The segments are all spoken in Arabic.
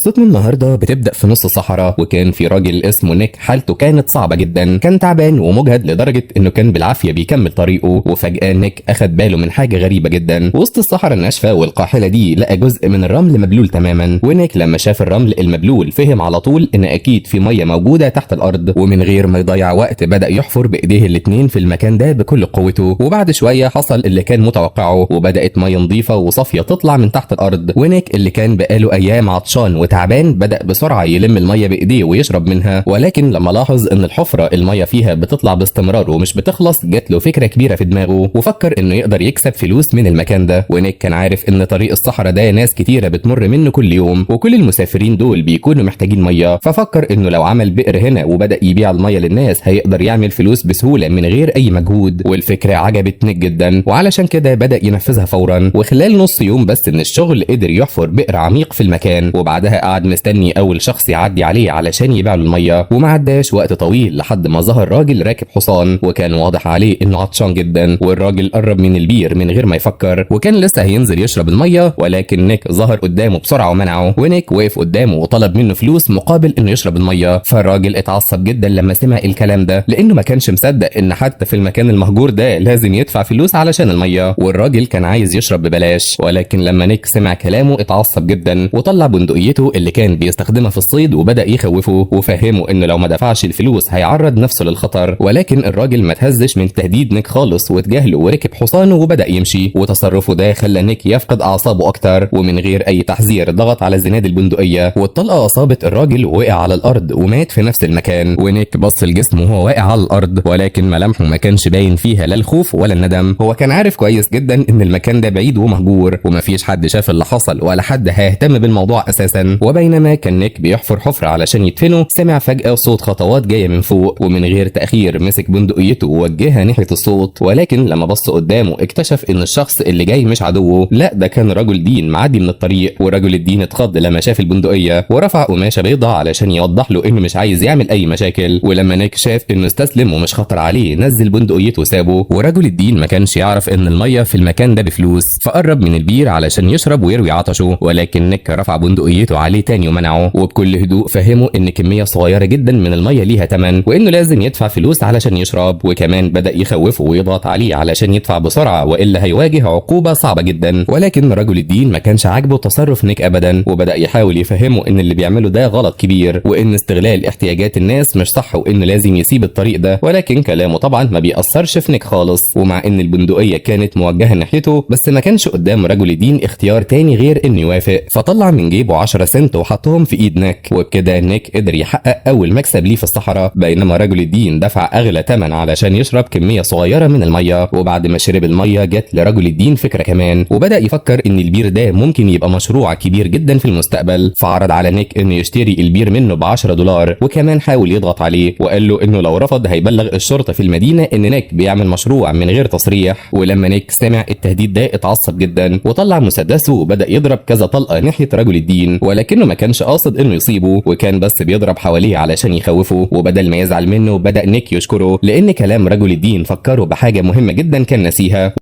قصتنا النهارده بتبدأ في نص الصحراء، وكان في راجل اسمه نيك حالته كانت صعبة جدا. كان تعبان ومجهد لدرجة انه كان بالعافية بيكمل طريقه. وفجأة نيك اخد باله من حاجة غريبة جدا. وسط الصحراء الناشفة والقاحلة دي لقى جزء من الرمل مبلول تماما. ونيك لما شاف الرمل المبلول فهم على طول ان اكيد في مية موجودة تحت الارض. ومن غير ما يضيع وقت بدأ يحفر بايديه الاتنين في المكان ده بكل قوته. وبعد شوية حصل اللي كان متوقعه، وبدأت مية نظيفة وصافية تطلع من تحت الارض. ونيك اللي كان بقاله ايام عطشان وتعبان بدأ بسرعة يلم المية بايديه ويشرب منها. ولكن لما لاحظ ان الحفرة المية فيها بتطلع باستمرار ومش بتخلص، جات له فكرة كبيرة في دماغه وفكر انه يقدر يكسب فلوس من المكان ده. ونيك كان عارف ان طريق الصحراء ده ناس كتيرة بتمر منه كل يوم، وكل المسافرين دول بيكونوا محتاجين مية. ففكر انه لو عمل بئر هنا وبدأ يبيع المية للناس هيقدر يعمل فلوس بسهولة من غير اي مجهود. والفكرة عجبت نيك جدا، وعلشان كده بدأ ينفذها فورا. وخلال نص يوم بس من الشغل قدر يحفر بئر عميق في المكان. وبعدها قعد مستني اول شخص يعدي عليه علشان يبيع له الميه. وما عداش وقت طويل لحد ما ظهر راجل راكب حصان، وكان واضح عليه انه عطشان جدا. والراجل قرب من البير من غير ما يفكر، وكان لسه هينزل يشرب الميه، ولكن نيك ظهر قدامه بسرعه ومنعه. ونيك وقف قدامه وطلب منه فلوس مقابل انه يشرب الميه. فالراجل اتعصب جدا لما سمع الكلام ده، لانه ما كانش مصدق ان حتى في المكان المهجور ده لازم يدفع فلوس علشان الميه. والراجل كان عايز يشرب ببلاش. ولكن لما نيك سمع كلامه اتعصب جدا، وطلع بندقيته اللي كان بيستخدمها في الصيد وبدأ يخوفه وفهمه انه لو ما دفعش الفلوس هيعرض نفسه للخطر. ولكن الراجل ما تهزش من تهديد نيك خالص واتجاهله وركب حصانه وبدأ يمشي. وتصرفه ده خلى نيك يفقد اعصابه اكتر، ومن غير اي تحذير ضغط على زناد البندقية، والطلقة اصابت الراجل ووقع على الارض ومات في نفس المكان. ونيك بص لجسمه وهو واقع على الارض، ولكن ملامحه ما كانش باين فيها لا الخوف ولا الندم. هو كان عارف كويس جدا ان المكان ده بعيد ومهجور ومفيش حد شاف اللي حصل ولا حد هيهتم بالموضوع اساسا. وبينما كان نيك بيحفر حفرة علشان يدفنه، سمع فجأة صوت خطوات جاية من فوق، ومن غير تأخير مسك بندقيته ووجهها ناحية الصوت. ولكن لما بص قدامه اكتشف ان الشخص اللي جاي مش عدوه، لا ده كان رجل دين معدي من الطريق. ورجل الدين اتخض لما شاف البندقية ورفع قماشة بيضة علشان يوضح له انه مش عايز يعمل اي مشاكل. ولما نيك شاف انه استسلم ومش خطر عليه نزل بندقيته وسابه. ورجل الدين ما كانش يعرف ان المية في المكان ده بفلوس، فقرب من البير علشان يشرب ويروي عطشه. ولكن نيك رفع بندقيته عليه تاني ومنعه، وبكل هدوء فهمه ان كمية صغيرة جدا من المية ليها تمن، وانه لازم يدفع فلوس علشان يشرب. وكمان بدأ يخوفه ويضغط عليه علشان يدفع بسرعة والا هيواجه عقوبة صعبة جدا. ولكن رجل الدين ما كانش عاجبه تصرف نيك ابدا، وبدأ يحاول يفهمه ان اللي بيعمله ده غلط كبير، وان استغلال احتياجات الناس مش صح، وانه لازم يسيب الطريق ده. ولكن كلامه طبعا ما بيأثرش في نيك خالص. ومع ان البندقية كانت موجهة ناحيته، بس ما كانش قدام رجل الدين اختيار تاني غير انه يوافق. فطلع من جيبه 10 سنت وحطهم في ايد نيك، وبكده نيك قدر يحقق اول مكسب ليه في الصحراء. بينما رجل الدين دفع اغلى ثمن علشان يشرب كمية صغيرة من المية. وبعد ما شرب المية جت لرجل الدين فكرة كمان، وبدأ يفكر ان البير ده ممكن يبقى مشروع كبير جدا في المستقبل. فعرض على نيك انه يشتري البير منه ب$10، وكمان حاول يضغط عليه وقال له انه لو رفض هيبلغ الشرطة في المدينة ان نيك بيعمل مشروع من غير تصريح. ولما نيك سمع التهديد ده اتعصب جدا وطلع مسدسه وبدأ يضرب كذا طلقة ناحية رجل الدين، ولكنه ما كانش قاصد انه يصيبه، وكان بس بيضرب حواليه علشان يخوفه. وبدل ما يزعل منه بدأ نيك يشكره لان كلام رجل الدين فكره بحاجة مهمة جدا كان نسيها.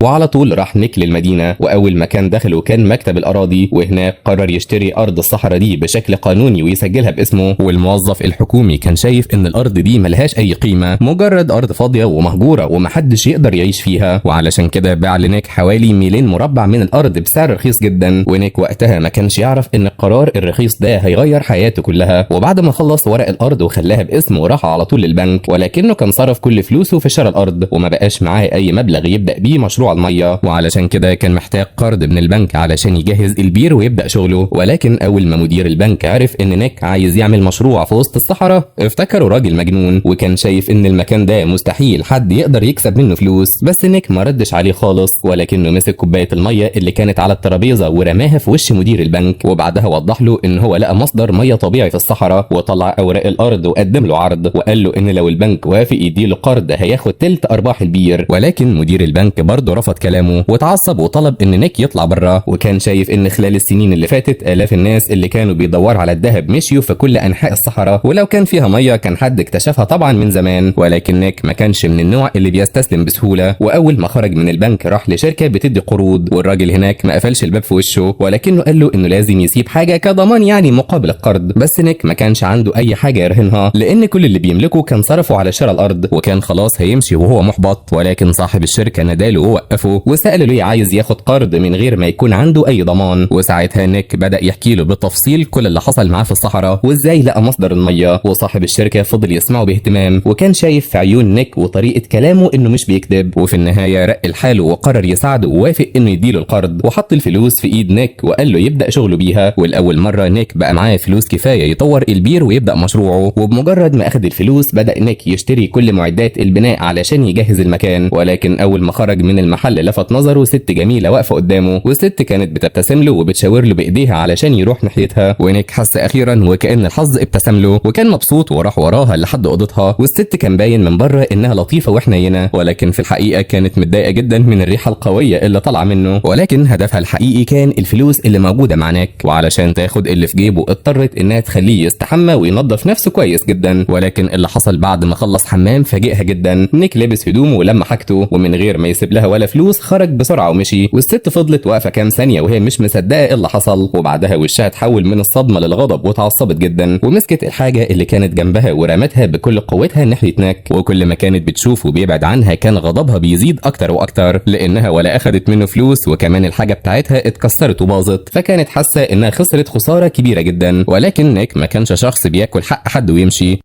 وعلى طول راح نيك للمدينة، وأول مكان دخله كان مكتب الأراضي. وهناك قرر يشتري أرض الصحراء دي بشكل قانوني ويسجلها باسمه. والموظف الحكومي كان شايف إن الأرض دي ملهاش أي قيمة، مجرد أرض فاضية ومهجورة ومحدش يقدر يعيش فيها. وعلشان كده باع لنيك حوالي 2 ميل مربع من الأرض بسعر رخيص جدا. ونيك وقتها ما كانش يعرف إن القرار الرخيص ده هيغير حياته كلها. وبعد ما خلص ورق الأرض وخلاها باسمه راح على طول للبنك، ولكنه كان صرف كل فلوسه في شراء الأرض وما بقاش معاه أي مبلغ يبدأ بيه مشروع المية. وعلشان كده كان محتاج قرض من البنك علشان يجهز البير ويبدأ شغله. ولكن أول ما مدير البنك عرف إن نيك عايز يعمل مشروع في وسط الصحراء افتكره راجل مجنون، وكان شايف إن المكان ده مستحيل حد يقدر يكسب منه فلوس. بس نيك ما ردش عليه خالص، ولكنه مسك كوباية المية اللي كانت على الترابيزة ورماها في وش مدير البنك. وبعدها وضح له إن هو لقى مصدر مية طبيعي في الصحراء، وطلع أوراق الأرض وقدم له عرض، وقال له إن لو البنك وافق يديله قرض هياخد تلت أرباح البير. ولكن مدير البنك برضه برضه رفض كلامه واتعصب وطلب ان نيك يطلع بره، وكان شايف ان خلال السنين اللي فاتت آلاف الناس اللي كانوا بيدوروا على الذهب مشيوا في كل انحاء الصحراء، ولو كان فيها ميه كان حد اكتشفها طبعا من زمان، ولكن نيك ما كانش من النوع اللي بيستسلم بسهوله. واول ما خرج من البنك راح لشركه بتدي قروض، والراجل هناك ما قفلش الباب في وشه، ولكنه قال له انه لازم يسيب حاجه كضمان يعني مقابل القرض. بس نيك ما كانش عنده اي حاجه يرهنها، لان كل اللي بيملكه كان صرفه على شراء الارض، وكان خلاص هيمشي وهو محبط. ولكن صاحب الشركه ناداله ووقفه وساله ليه عايز ياخد قرض من غير ما يكون عنده اي ضمان. وساعتها نيك بدا يحكي له بالتفصيل كل اللي حصل معاه في الصحراء وازاي لقى مصدر الميه، وصاحب الشركه فضل يسمعه باهتمام، وكان شايف في عيون نيك وطريقه كلامه انه مش بيكذب. وفي النهايه رق لحاله وقرر يساعده ووافق انه يديله القرض، وحط الفلوس في ايد نيك وقال له يبدا شغله بيها. والاول مره نيك بقى معاه فلوس كفايه يطور البير ويبدا مشروعه. وبمجرد ما اخذ الفلوس بدا نيك يشتري كل معدات البناء علشان يجهز المكان. ولكن اول ما خرج من المحل لفت نظره ست جميله واقفه قدامه، والست كانت بتبتسم له وبتشاور له بايديها علشان يروح ناحيتها. ونيك حس اخيرا وكأن الحظ ابتسم له وكان مبسوط وراح وراها لحد اوضتها. والست كان باين من بره انها لطيفه وحنينه، ولكن في الحقيقه كانت متضايقه جدا من الريحه القويه اللي طالعه منه. ولكن هدفها الحقيقي كان الفلوس اللي موجوده مع نيك، وعلشان تاخد اللي في جيبه اضطرت انها تخليه يستحمى وينظف نفسه كويس جدا. ولكن اللي حصل بعد ما خلص حمام فاجئها جدا. نيك لبس هدومه ولما حاجته ومن غير ما يسيب لها ولا فلوس خرج بسرعه ومشي. والست فضلت واقفه كام ثانيه وهي مش مصدقه ايه اللي حصل، وبعدها وشها اتحول من الصدمه للغضب واتعصبت جدا، ومسكت الحاجه اللي كانت جنبها ورمتها بكل قوتها ناحيه نيك. وكل ما كانت بتشوفه بيبعد عنها كان غضبها بيزيد اكتر واكتر، لانها ولا اخذت منه فلوس وكمان الحاجه بتاعتها اتكسرت وباظت، فكانت حاسه انها خسرت خساره كبيره جدا. ولكن نيك ما كانش شخص بياكل حق حد ويمشي،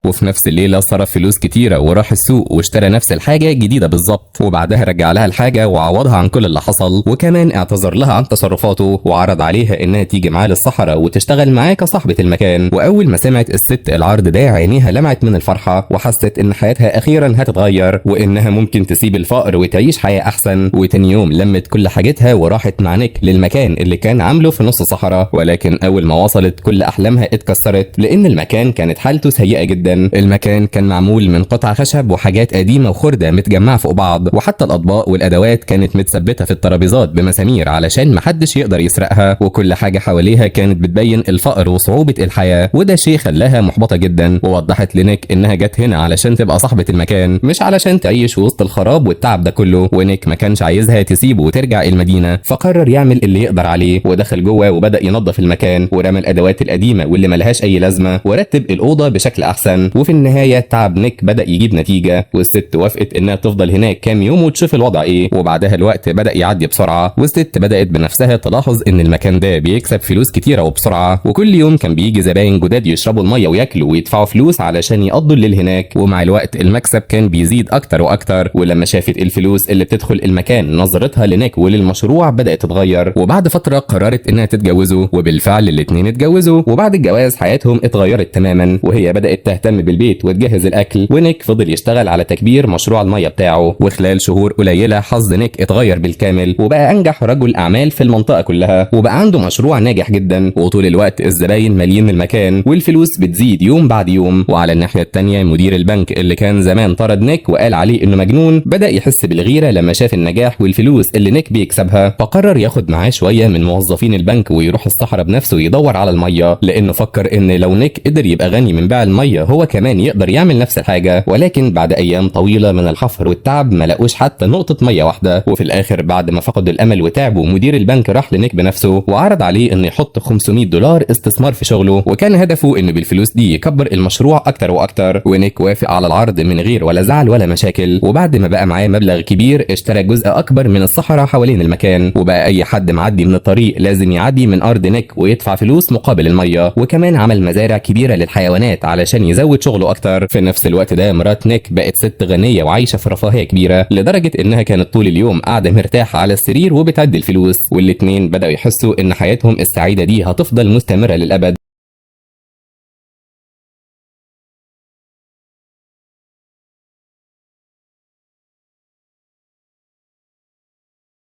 وفي نفس الليلة صرف فلوس كتيرة وراح السوق واشترى نفس الحاجة جديدة بالظبط، وبعدها رجع لها الحاجة وعوضها عن كل اللي حصل، وكمان اعتذر لها عن تصرفاته وعرض عليها انها تيجي معاه للصحراء وتشتغل معاه كصاحبة المكان. واول ما سمعت الست العرض ده عينيها لمعت من الفرحة وحست ان حياتها اخيرا هتتغير وانها ممكن تسيب الفقر وتعيش حياة احسن. وتاني يوم لمت كل حاجتها وراحت مع نيك للمكان اللي كان عامله في نص الصحراء. ولكن اول ما وصلت كل احلامها اتكسرت، لان المكان كانت حالته سيئة جدا. المكان كان معمول من قطع خشب وحاجات قديمة وخردة متجمعة فوق بعض، وحتى الأطباق والأدوات كانت متثبتة في الترابيزات بمسامير علشان محدش يقدر يسرقها، وكل حاجة حواليها كانت بتبين الفقر وصعوبة الحياة. وده شيء خلاها محبطة جدا، ووضحت لنيك إنها جت هنا علشان تبقى صاحبة المكان مش علشان تعيش وسط الخراب والتعب ده كله. ونيك ما كانش عايزها تسيبه وترجع المدينة، فقرر يعمل اللي يقدر عليه ودخل جوه وبدأ ينظف المكان ورمى الأدوات القديمة واللي ملهاش أي لازمة ورتب الأوضة بشكل أحسن. وفي النهاية تعب نيك بدأ يجيب نتيجة، والست وافقت انها تفضل هناك كام يوم وتشوف الوضع ايه. وبعدها الوقت بدأ يعدي بسرعة، والست بدأت بنفسها تلاحظ ان المكان ده بيكسب فلوس كتيرة وبسرعة، وكل يوم كان بيجي زباين جداد يشربوا المية وياكلوا ويدفعوا فلوس علشان يقضوا الليل هناك. ومع الوقت المكسب كان بيزيد اكتر واكتر، ولما شافت الفلوس اللي بتدخل المكان نظرتها لنيك وللمشروع بدأت تتغير. وبعد فترة قررت انها تتجوزوا، وبالفعل الاتنين اتجوزوا. وبعد الجواز حياتهم اتغيرت تماما، وهي بدأت تهتم بالبيت وتجهز الاكل، ونيك فضل يشتغل على تكبير مشروع الميه بتاعه. وخلال شهور قليله حظ نيك اتغير بالكامل، وبقى انجح رجل اعمال في المنطقه كلها، وبقى عنده مشروع ناجح جدا، وطول الوقت الزباين مالين المكان والفلوس بتزيد يوم بعد يوم. وعلى الناحيه التانيه مدير البنك اللي كان زمان طرد نيك وقال عليه انه مجنون بدا يحس بالغيره لما شاف النجاح والفلوس اللي نيك بيكسبها، فقرر ياخد معاه شويه من موظفين البنك ويروح الصحراء بنفسه يدور على الميه، لانه فكر ان لو نيك قدر يبقى غني من بيع الميه هو كمان يقدر يعمل نفس الحاجه. ولكن بعد ايام طويله من الحفر والتعب ما لقوش حتى نقطه ميه واحده. وفي الاخر بعد ما فقدوا الامل وتعبوا مدير البنك راح لنيك بنفسه وعرض عليه انه يحط $500 استثمار في شغله، وكان هدفه انه بالفلوس دي يكبر المشروع اكتر واكتر. ونيك وافق على العرض من غير ولا زعل ولا مشاكل، وبعد ما بقى معاه مبلغ كبير اشترى جزء اكبر من الصحراء حوالين المكان، وبقى اي حد معدي من الطريق لازم يعدي من ارض نيك ويدفع فلوس مقابل الميه. وكمان عمل مزارع كبيره للحيوانات علشان يزود شغله اكتر. في نفس الوقت ده مرات نيك بقت ست غنيه وعايشه في رفاهيه كبيره، لدرجه انها كانت طول اليوم قاعده مرتاحه على السرير وبتعد الفلوس. والاتنين بداوا يحسوا ان حياتهم السعيده دي هتفضل مستمره للابد.